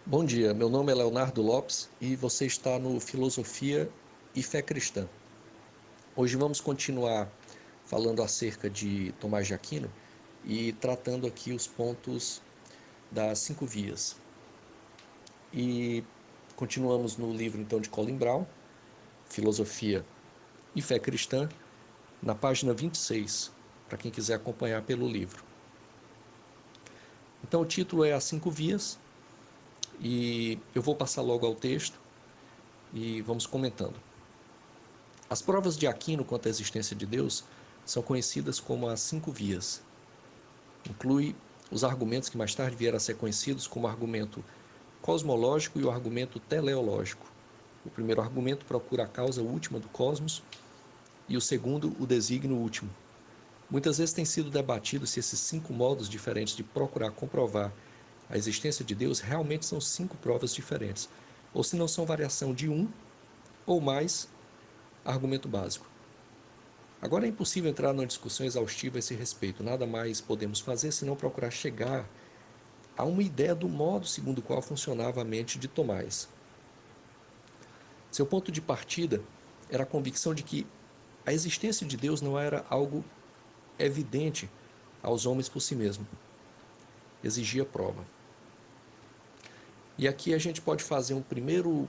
Bom dia, meu nome é Leonardo Lopes e você está no Filosofia e Fé Cristã. Hoje vamos continuar falando acerca de Tomás de Aquino e tratando aqui os pontos das 5 vias. E continuamos no livro então de Colin Brown, Filosofia e Fé Cristã, na página 26, para quem quiser acompanhar pelo livro. Então o título é As 5 Vias e eu vou passar logo ao texto e vamos comentando. As provas de Aquino quanto à existência de Deus são conhecidas como as 5 vias. Inclui os argumentos que mais tarde vieram a ser conhecidos como o argumento cosmológico e o argumento teleológico. O primeiro argumento procura a causa última do cosmos e o segundo, o desígnio último. Muitas vezes tem sido debatido se esses 5 modos diferentes de procurar comprovar a existência de Deus realmente são 5 provas diferentes, ou se não são variação de um ou mais argumento básico. Agora é impossível entrar numa discussão exaustiva a esse respeito. Nada mais podemos fazer senão procurar chegar a uma ideia do modo segundo o qual funcionava a mente de Tomás. Seu ponto de partida era a convicção de que a existência de Deus não era algo evidente aos homens por si mesmo. Exigia prova. E aqui a gente pode fazer um primeiro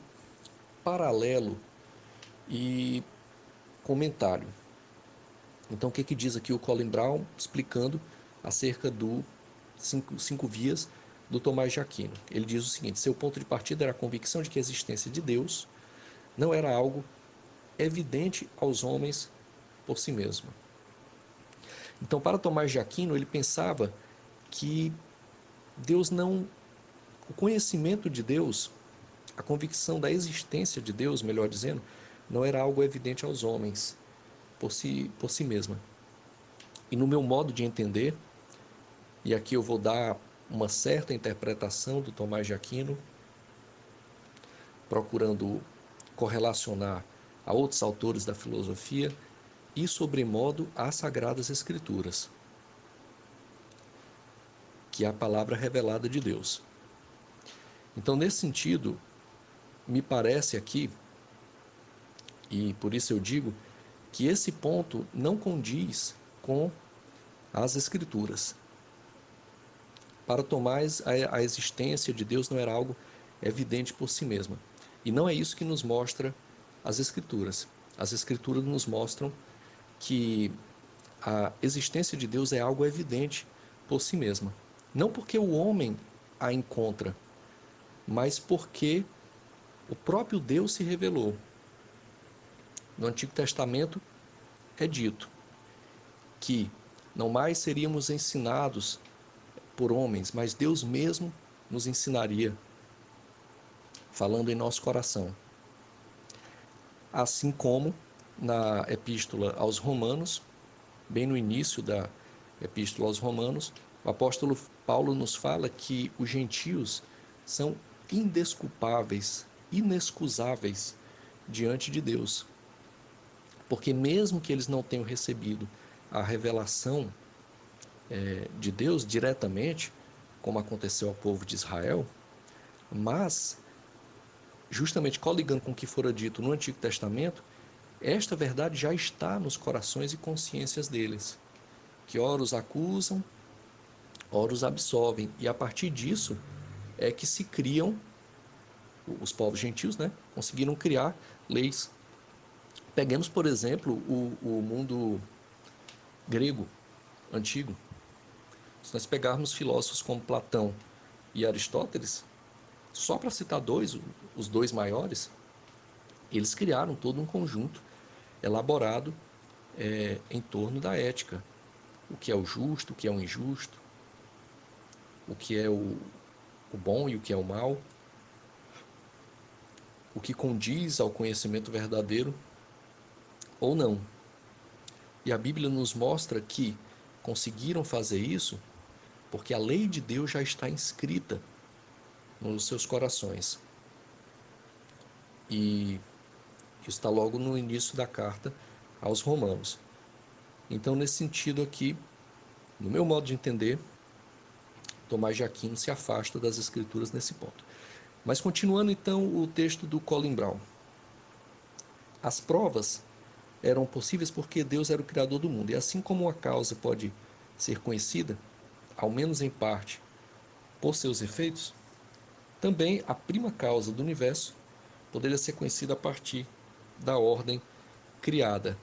paralelo e comentário. Então, o que diz aqui o Colin Brown explicando acerca do cinco vias do Tomás de Aquino? Ele diz o seguinte: seu ponto de partida era a convicção de que a existência de Deus não era algo evidente aos homens por si mesmo. Então, para Tomás de Aquino, ele pensava que Deus não, o conhecimento de Deus, a convicção da existência de Deus, melhor dizendo, não era algo evidente aos homens por si mesma. E no meu modo de entender, e aqui eu vou dar uma certa interpretação do Tomás de Aquino, procurando correlacionar a outros autores da filosofia e, sobremodo, às Sagradas Escrituras, que é a palavra revelada de Deus. Então, nesse sentido, me parece aqui, e por isso eu digo, que esse ponto não condiz com as Escrituras. Para Tomás, a existência de Deus não era algo evidente por si mesma. E não é isso que nos mostra as Escrituras. As Escrituras nos mostram que a existência de Deus é algo evidente por si mesma. Não porque o homem a encontra, mas porque o próprio Deus se revelou. No Antigo Testamento é dito que não mais seríamos ensinados por homens, mas Deus mesmo nos ensinaria, falando em nosso coração. Assim como na Epístola aos Romanos, bem no início da Epístola aos Romanos, o apóstolo Paulo nos fala que os gentios são indesculpáveis, inexcusáveis diante de Deus. Porque mesmo que eles não tenham recebido a revelação de Deus diretamente, como aconteceu ao povo de Israel, mas justamente coligando com o que fora dito no Antigo Testamento, esta verdade já está nos corações e consciências deles, que ora os acusam, ora os absolvem, e a partir disso é que se criam, os povos gentios, né, conseguiram criar leis. Peguemos, por exemplo, o mundo grego antigo. Se nós pegarmos filósofos como Platão e Aristóteles, só para citar dois, os dois maiores, eles criaram todo um conjunto elaborado em torno da ética. O que é o justo, o que é o injusto, o que é o bom e o que é o mal, o que condiz ao conhecimento verdadeiro ou não. E a Bíblia nos mostra que conseguiram fazer isso porque a lei de Deus já está inscrita nos seus corações. E isso está logo no início da carta aos Romanos. Então, nesse sentido aqui, no meu modo de entender, Tomás de Aquino se afasta das Escrituras nesse ponto. Mas continuando então o texto do Colin Brown. As provas eram possíveis porque Deus era o criador do mundo. E assim como uma causa pode ser conhecida, ao menos em parte, por seus efeitos, também a prima causa do universo poderia ser conhecida a partir da ordem criada.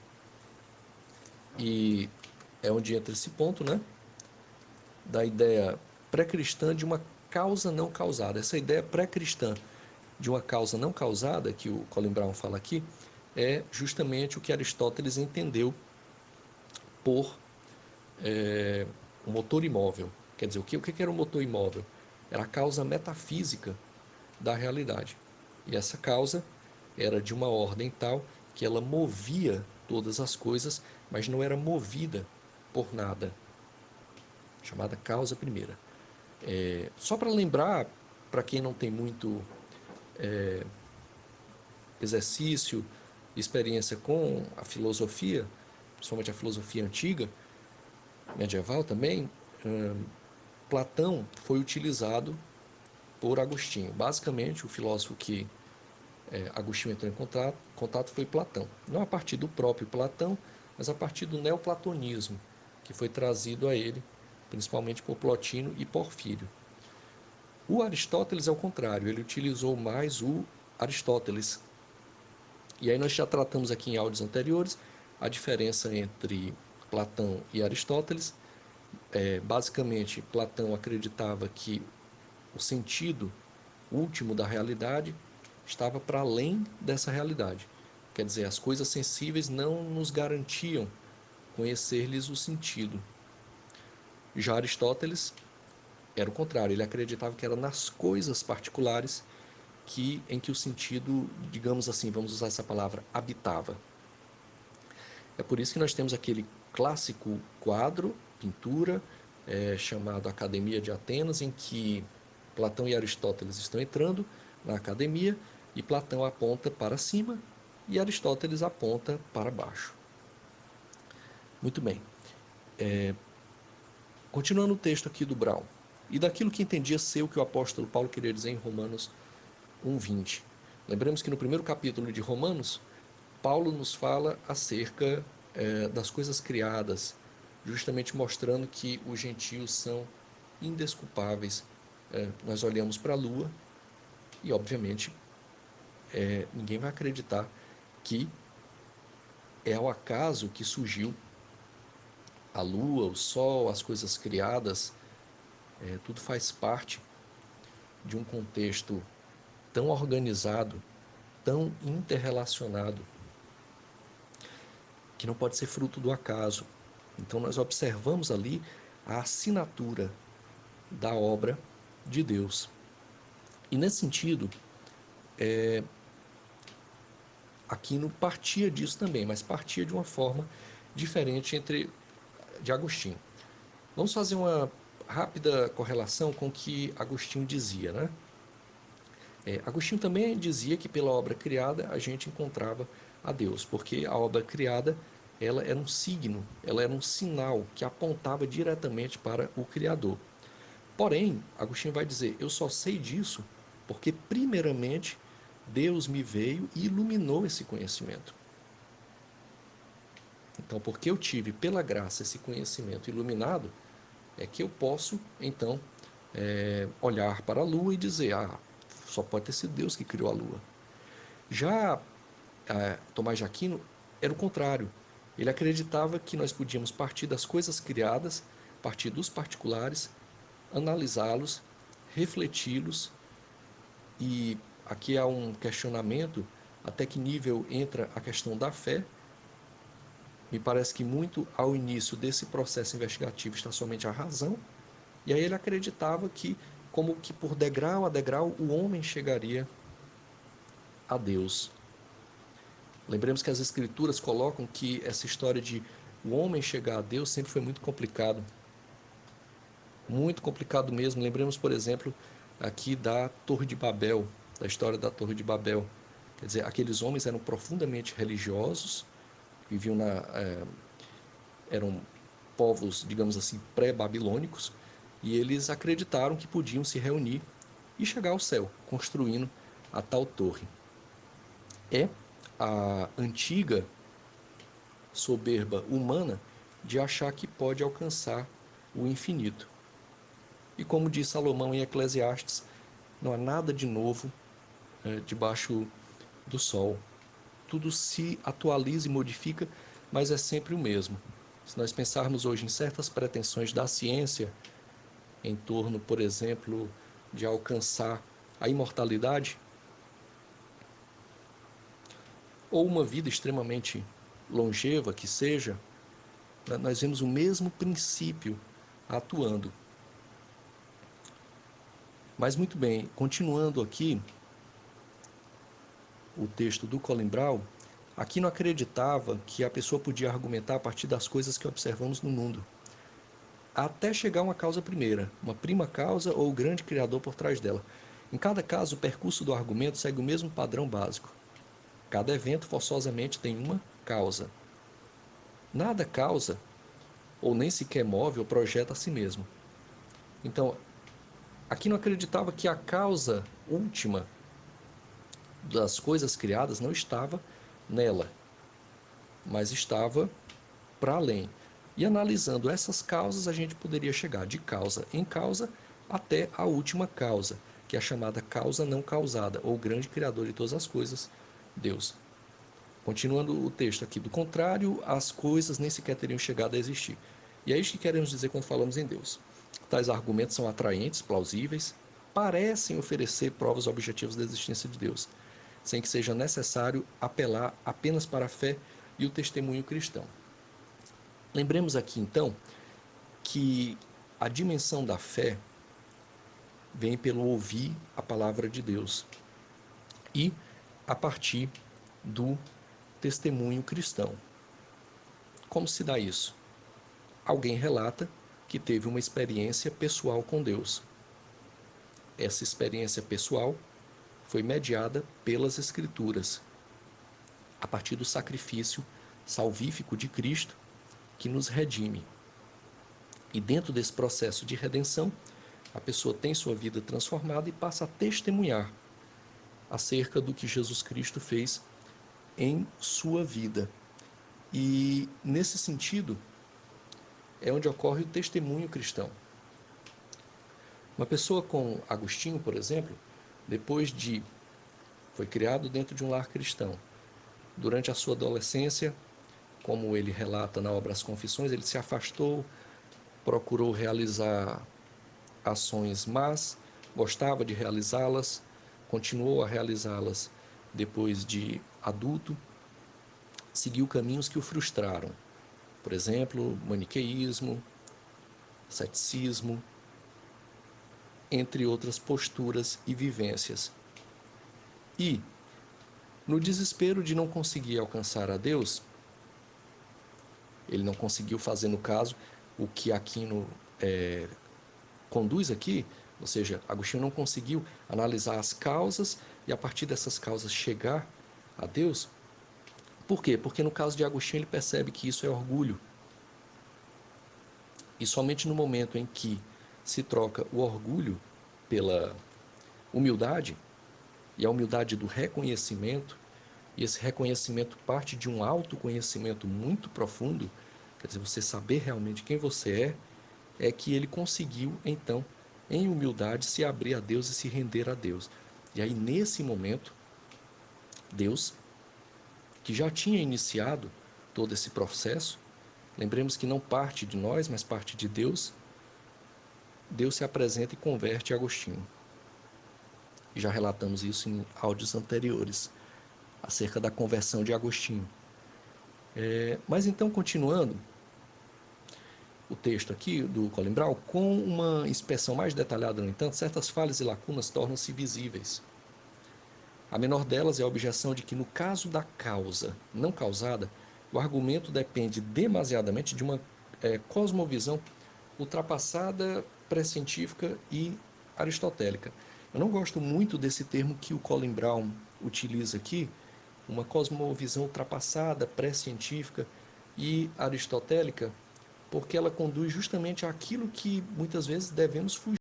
E é onde entra esse ponto, né? Da ideia pré-cristã de uma causa não causada. Essa ideia pré-cristã de uma causa não causada, que o Colin Brown fala aqui, é justamente o que Aristóteles entendeu por um motor imóvel. Quer dizer, o que era um motor imóvel? Era a causa metafísica da realidade. E essa causa era de uma ordem tal que ela movia todas as coisas, mas não era movida por nada, chamada causa primeira. Só para lembrar, para quem não tem muito exercício, experiência com a filosofia, principalmente a filosofia antiga, medieval também, Platão foi utilizado por Agostinho. Basicamente, o filósofo que Agostinho entrou em contato foi Platão. Não a partir do próprio Platão, mas a partir do neoplatonismo, que foi trazido a ele, principalmente por Plotino e Porfírio. O Aristóteles é o contrário, ele utilizou mais o Aristóteles. E aí nós já tratamos aqui em áudios anteriores a diferença entre Platão e Aristóteles. Basicamente, Platão acreditava que o sentido último da realidade estava para além dessa realidade. Quer dizer, as coisas sensíveis não nos garantiam conhecer-lhes o sentido. Já Aristóteles era o contrário, ele acreditava que era nas coisas particulares em que o sentido, digamos assim, vamos usar essa palavra, habitava. É por isso que nós temos aquele clássico quadro, pintura, chamado Academia de Atenas, em que Platão e Aristóteles estão entrando na academia e Platão aponta para cima e Aristóteles aponta para baixo. Muito bem. Continuando o texto aqui do Brown. E daquilo que entendia ser o que o apóstolo Paulo queria dizer em Romanos 1:20. Lembremos que no primeiro capítulo de Romanos, Paulo nos fala acerca das coisas criadas, justamente mostrando que os gentios são indesculpáveis. Nós olhamos para a lua e, obviamente, ninguém vai acreditar que é ao acaso que surgiu a lua, o sol, as coisas criadas. Tudo faz parte de um contexto tão organizado, tão interrelacionado, que não pode ser fruto do acaso. Então nós observamos ali a assinatura da obra de Deus. E nesse sentido, Aquino partia disso também, mas partia de uma forma diferente de Agostinho. Vamos fazer uma rápida correlação com o que Agostinho dizia, né? Agostinho também dizia que pela obra criada a gente encontrava a Deus, porque a obra criada ela era um signo, ela era um sinal que apontava diretamente para o Criador. Porém, Agostinho vai dizer, eu só sei disso porque primeiramente Deus me veio e iluminou esse conhecimento. Então, porque eu tive pela graça esse conhecimento iluminado, é que eu posso, então, olhar para a lua e dizer, só pode ter sido Deus que criou a lua. Já Tomás de Aquino era o contrário. Ele acreditava que nós podíamos partir das coisas criadas, partir dos particulares, analisá-los, refleti-los, e aqui há um questionamento até que nível entra a questão da fé. Me parece que muito ao início desse processo investigativo está somente a razão, e aí ele acreditava que, como que por degrau a degrau, o homem chegaria a Deus. Lembremos que as escrituras colocam que essa história de o homem chegar a Deus sempre foi muito complicado mesmo. Lembremos, por exemplo, aqui da Torre de Babel, da história da Torre de Babel. Quer dizer, aqueles homens eram profundamente religiosos, viviam eram povos, digamos assim, pré-babilônicos, e eles acreditaram que podiam se reunir e chegar ao céu, construindo a tal torre. É a antiga soberba humana de achar que pode alcançar o infinito. E como diz Salomão em Eclesiastes, não há nada de novo debaixo do sol. Tudo se atualiza e modifica, mas é sempre o mesmo. Se nós pensarmos hoje em certas pretensões da ciência, em torno, por exemplo, de alcançar a imortalidade, ou uma vida extremamente longeva que seja, nós vemos o mesmo princípio atuando. Mas muito bem, continuando aqui o texto do Colin Brown, aqui não acreditava que a pessoa podia argumentar a partir das coisas que observamos no mundo, até chegar a uma causa primeira, uma prima causa ou o grande criador por trás dela. Em cada caso, o percurso do argumento segue o mesmo padrão básico. Cada evento forçosamente tem uma causa. Nada causa, ou nem sequer move ou projeta a si mesmo. Então, aqui não acreditava que a causa última das coisas criadas não estava nela, mas estava para além. E analisando essas causas, a gente poderia chegar de causa em causa até a última causa, que é a chamada causa não causada, ou grande criador de todas as coisas, Deus. Continuando o texto aqui, do contrário, as coisas nem sequer teriam chegado a existir. E é isso que queremos dizer quando falamos em Deus. Tais argumentos são atraentes, plausíveis, parecem oferecer provas objetivas da existência de Deus, sem que seja necessário apelar apenas para a fé e o testemunho cristão. Lembremos aqui, então, que a dimensão da fé vem pelo ouvir a palavra de Deus e a partir do testemunho cristão. Como se dá isso? Alguém relata que teve uma experiência pessoal com Deus. Essa experiência pessoal foi mediada pelas Escrituras, a partir do sacrifício salvífico de Cristo que nos redime. E dentro desse processo de redenção, a pessoa tem sua vida transformada e passa a testemunhar acerca do que Jesus Cristo fez em sua vida. E nesse sentido é onde ocorre o testemunho cristão. Uma pessoa com Agostinho, por exemplo, foi criado dentro de um lar cristão. Durante a sua adolescência, como ele relata na obra As Confissões, ele se afastou, procurou realizar ações más, gostava de realizá-las, continuou a realizá-las depois de adulto, seguiu caminhos que o frustraram. Por exemplo, maniqueísmo, ceticismo, entre outras posturas e vivências. E, no desespero de não conseguir alcançar a Deus, ele não conseguiu fazer, no caso, o que Aquino conduz aqui, ou seja, Agostinho não conseguiu analisar as causas e, a partir dessas causas, chegar a Deus. Por quê? Porque no caso de Agostinho ele percebe que isso é orgulho. E somente no momento em que se troca o orgulho pela humildade, e a humildade do reconhecimento, e esse reconhecimento parte de um autoconhecimento muito profundo, quer dizer, você saber realmente quem você é que ele conseguiu, então, em humildade, se abrir a Deus e se render a Deus. E aí, nesse momento, Deus, que já tinha iniciado todo esse processo, lembremos que não parte de nós, mas parte de Deus, Deus se apresenta e converte Agostinho. E já relatamos isso em áudios anteriores, acerca da conversão de Agostinho. Mas então, continuando o texto aqui do Colin Brown, com uma inspeção mais detalhada, no entanto, certas falhas e lacunas tornam-se visíveis. A menor delas é a objeção de que, no caso da causa não causada, o argumento depende demasiadamente de uma cosmovisão ultrapassada, pré-científica e aristotélica. Eu não gosto muito desse termo que o Colin Brown utiliza aqui, uma cosmovisão ultrapassada, pré-científica e aristotélica, porque ela conduz justamente àquilo que muitas vezes devemos fugir.